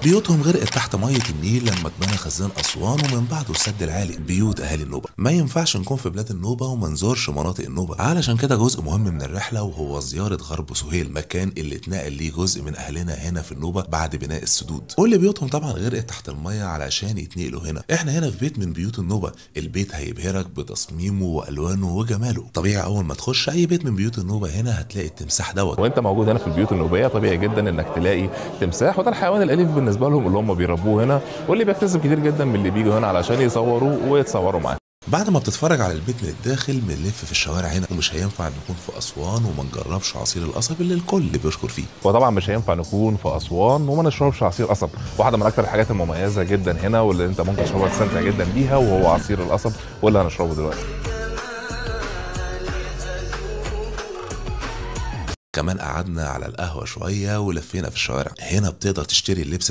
بيوتهم غرقت تحت ميه النيل لما اتبنى خزان اسوان ومن بعده السد العالي. بيوت اهالي النوبه ما ينفعش نكون في بلاد النوبه وما نزورش مناطق النوبه، علشان كده جزء مهم من الرحله وهو زياره غرب سهيل، مكان اللي اتنقل ليه جزء من اهلنا هنا في النوبه بعد بناء السدود، واللي بيوتهم طبعا غرقت تحت الميه علشان يتنقلوا هنا. احنا هنا في بيت من بيوت النوبه، البيت هيبهرك بتصميمه والوانه وجماله. طبيعي اول ما تخش اي بيت من بيوت النوبه هنا هتلاقي التمساح دوت. وانت موجود هنا في البيوت النوبيه طبيعي جدا انك تلاقي تمساح، وده الحيوان الاليف بالنسبه لهم اللي هم بيربوه هنا، واللي بيجتذب كتير جدا من اللي بيجوا هنا علشان يصوروا ويتصوروا معاه. بعد ما بتتفرج على البيت من الداخل بنلف في الشوارع هنا، ومش هينفع نكون في اسوان وما نجربش عصير القصب اللي الكل بيشكر فيه. وطبعا مش هينفع نكون في اسوان وما نشربش عصير قصب، واحده من اكتر الحاجات المميزه جدا هنا واللي انت ممكن تشربها تستمتع جدا بيها وهو عصير القصب، واللي هنشربه دلوقتي. كمان قعدنا على القهوة شوية ولفينا في الشوارع. هنا بتقدر تشتري اللبس